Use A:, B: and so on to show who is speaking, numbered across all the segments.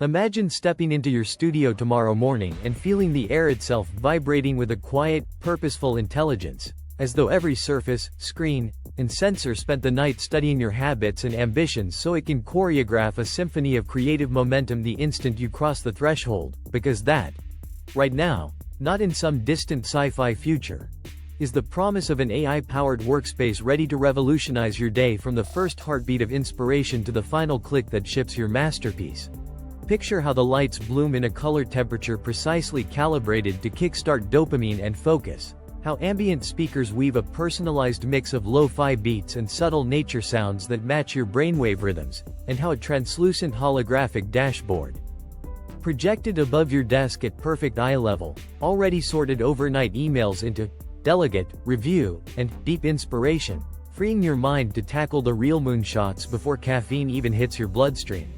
A: Imagine stepping into your studio tomorrow morning and feeling the air itself vibrating with a quiet, purposeful intelligence, as though every surface, screen, and sensor spent the night studying your habits and ambitions so it can choreograph a symphony of creative momentum the instant you cross the threshold, because that, right now, not in some distant sci-fi future, is the promise of an AI-powered workspace ready to revolutionize your day from the first heartbeat of inspiration to the final click that ships your masterpiece. Picture how the lights bloom in a color temperature precisely calibrated to kickstart dopamine and focus, how ambient speakers weave a personalized mix of lo-fi beats and subtle nature sounds that match your brainwave rhythms, and how a translucent holographic dashboard, projected above your desk at perfect eye level, already sorted overnight emails into delegate, review, and deep inspiration, freeing your mind to tackle the real moonshots before caffeine even hits your bloodstream.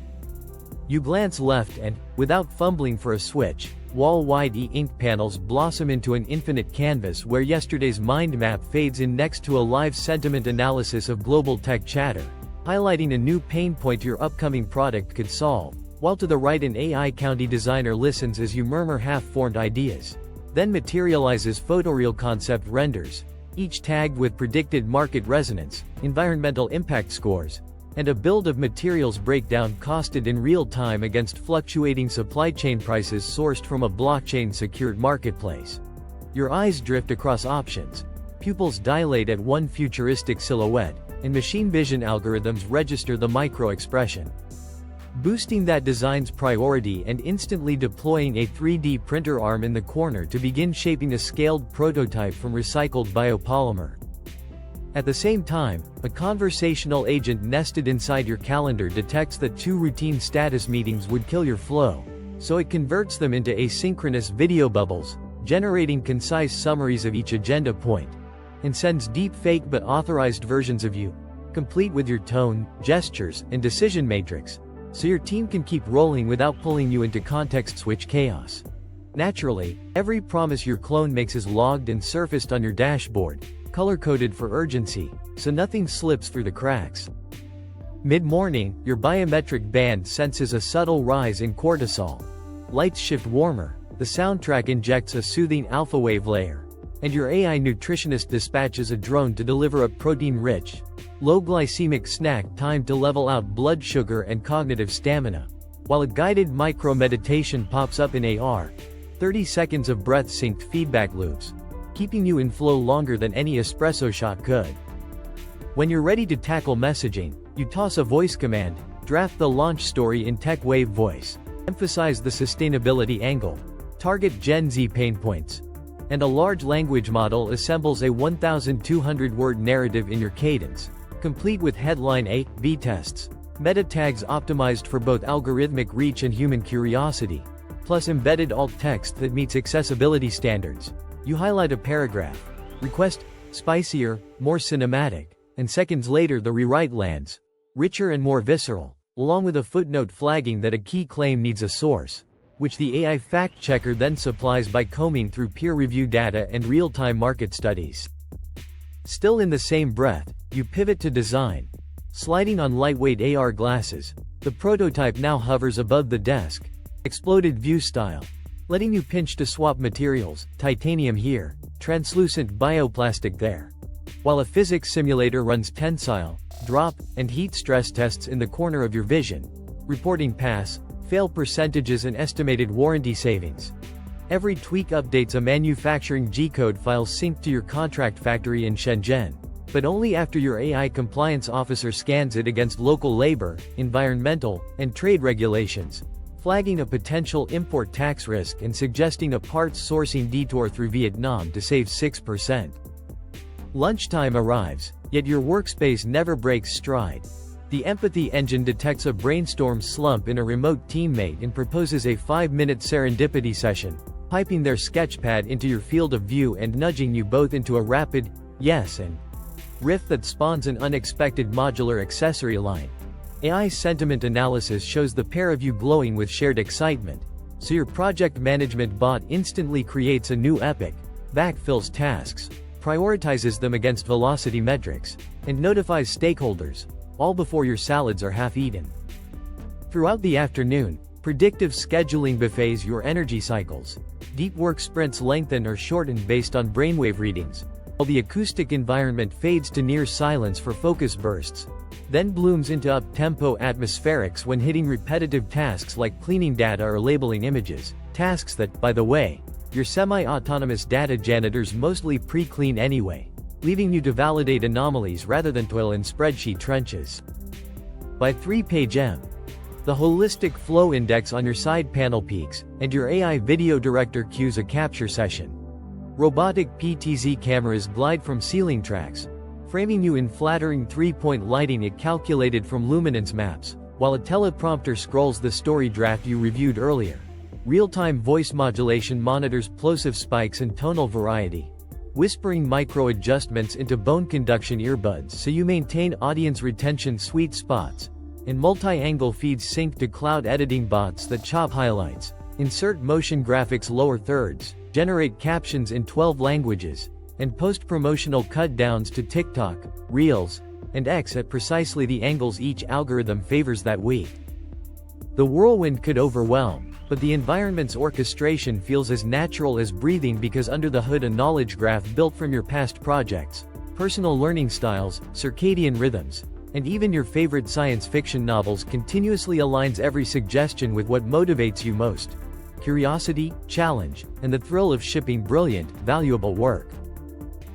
A: You glance left and, without fumbling for a switch, wall-wide e-ink panels blossom into an infinite canvas where yesterday's mind map fades in next to a live sentiment analysis of global tech chatter, highlighting a new pain point your upcoming product could solve, while to the right an AI county designer listens as you murmur half-formed ideas, then materializes photoreal concept renders, each tagged with predicted market resonance, environmental impact scores, and a build of materials breakdown costed in real time against fluctuating supply chain prices sourced from a blockchain-secured marketplace. Your eyes drift across options, pupils dilate at one futuristic silhouette, and machine vision algorithms register the micro-expression, boosting that design's priority and instantly deploying a 3D printer arm in the corner to begin shaping a scaled prototype from recycled biopolymer. At the same time, a conversational agent nested inside your calendar detects that 2 routine status meetings would kill your flow, so it converts them into asynchronous video bubbles, generating concise summaries of each agenda point, and sends deep-fake but authorized versions of you, complete with your tone, gestures, and decision matrix, so your team can keep rolling without pulling you into context-switch chaos. Naturally, every promise your clone makes is logged and surfaced on your dashboard, color-coded for urgency, so nothing slips through the cracks. Mid-morning, your biometric band senses a subtle rise in cortisol. Lights shift warmer, the soundtrack injects a soothing alpha wave layer, and your AI nutritionist dispatches a drone to deliver a protein-rich, low-glycemic snack timed to level out blood sugar and cognitive stamina, while a guided micro-meditation pops up in AR, 30 seconds of breath-synced feedback loops, keeping you in flow longer than any espresso shot could. When you're ready to tackle messaging, you toss a voice command, draft the launch story in tech wave voice, emphasize the sustainability angle, target Gen Z pain points, and a large language model assembles a 1,200-word narrative in your cadence, complete with headline A/B tests, meta tags optimized for both algorithmic reach and human curiosity, plus embedded alt text that meets accessibility standards. You highlight a paragraph, request spicier, more cinematic, and seconds later the rewrite lands, richer and more visceral, along with a footnote flagging that a key claim needs a source, which the AI fact-checker then supplies by combing through peer-review data and real-time market studies. Still in the same breath, you pivot to design. Sliding on lightweight AR glasses, the prototype now hovers above the desk, exploded view style, letting you pinch to swap materials, titanium here, translucent bioplastic there, while a physics simulator runs tensile, drop, and heat stress tests in the corner of your vision, reporting pass, fail percentages and estimated warranty savings. Every tweak updates a manufacturing G-code file synced to your contract factory in Shenzhen, but only after your AI compliance officer scans it against local labor, environmental, and trade regulations, flagging a potential import tax risk and suggesting a parts sourcing detour through Vietnam to save 6%. Lunchtime arrives, yet your workspace never breaks stride. The empathy engine detects a brainstorm slump in a remote teammate and proposes a 5-minute serendipity session, piping their sketchpad into your field of view and nudging you both into a rapid, yes and riff that spawns an unexpected modular accessory line. AI sentiment analysis shows the pair of you glowing with shared excitement, so your project management bot instantly creates a new epic, backfills tasks, prioritizes them against velocity metrics, and notifies stakeholders, all before your salads are half eaten. Throughout the afternoon, Predictive scheduling buffets your energy cycles. Deep work sprints lengthen or shorten based on brainwave readings, while the acoustic environment fades to near silence for focus bursts, then blooms into up-tempo atmospherics when hitting repetitive tasks like cleaning data or labeling images, tasks that, by the way, your semi-autonomous data janitors mostly pre-clean anyway, leaving you to validate anomalies rather than toil in spreadsheet trenches. By 3-page M. The holistic flow index on your side panel peaks, and your AI video director cues a capture session. Robotic PTZ cameras glide from ceiling tracks, framing you in flattering 3-point lighting it calculated from luminance maps, while a teleprompter scrolls the story draft you reviewed earlier. Real-time voice modulation monitors plosive spikes and tonal variety, whispering micro-adjustments into bone conduction earbuds so you maintain audience retention sweet spots, and multi-angle feeds sync to cloud editing bots that chop highlights, insert motion graphics lower thirds, generate captions in 12 languages, and post promotional cut-downs to TikTok, Reels, and X at precisely the angles each algorithm favors that week. The whirlwind could overwhelm, but the environment's orchestration feels as natural as breathing because under the hood a knowledge graph built from your past projects, personal learning styles, circadian rhythms, and even your favorite science fiction novels continuously aligns every suggestion with what motivates you most: curiosity, challenge, and the thrill of shipping brilliant, valuable work.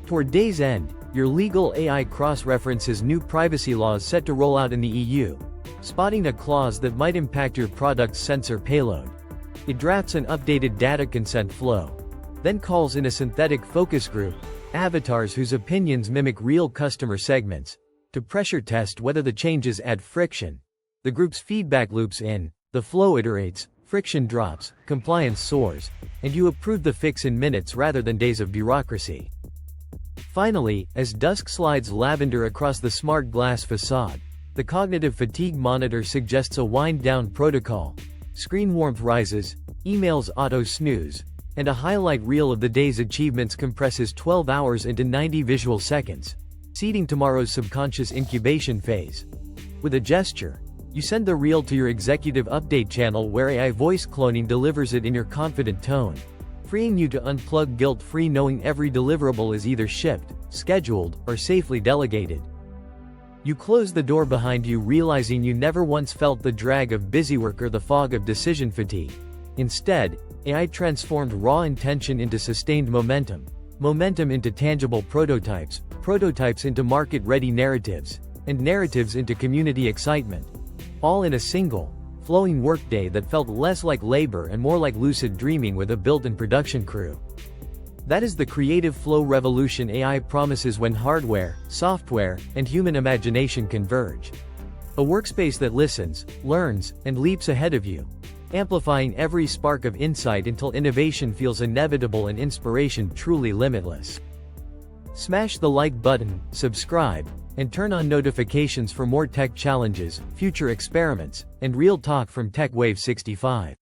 A: Toward day's end, your legal AI cross-references new privacy laws set to roll out in the EU, spotting a clause that might impact your product's sensor payload. It drafts an updated data consent flow, then calls in a synthetic focus group, avatars whose opinions mimic real customer segments, to pressure test whether the changes add friction. The group's feedback loops in, the flow iterates, friction drops, compliance soars, and you approve the fix in minutes rather than days of bureaucracy. Finally, as dusk slides lavender across the smart glass facade, the cognitive fatigue monitor suggests a wind-down protocol. Screen warmth rises, emails auto-snooze, and a highlight reel of the day's achievements compresses 12 hours into 90 visual seconds, seeding tomorrow's subconscious incubation phase. With a gesture, you send the reel to your executive update channel where AI voice cloning delivers it in your confident tone, freeing you to unplug guilt-free knowing every deliverable is either shipped, scheduled, or safely delegated. You close the door behind you realizing you never once felt the drag of busywork or the fog of decision fatigue. Instead, AI transformed raw intention into sustained momentum, momentum into tangible prototypes, prototypes into market-ready narratives, and narratives into community excitement. All in a single, flowing workday that felt less like labor and more like lucid dreaming with a built-in production crew. That is the creative flow revolution AI promises when hardware, software, and human imagination converge. A workspace that listens, learns, and leaps ahead of you, amplifying every spark of insight until innovation feels inevitable and inspiration truly limitless. Smash the like button, subscribe, and turn on notifications for more tech challenges, future experiments, and real talk from TechWave 65.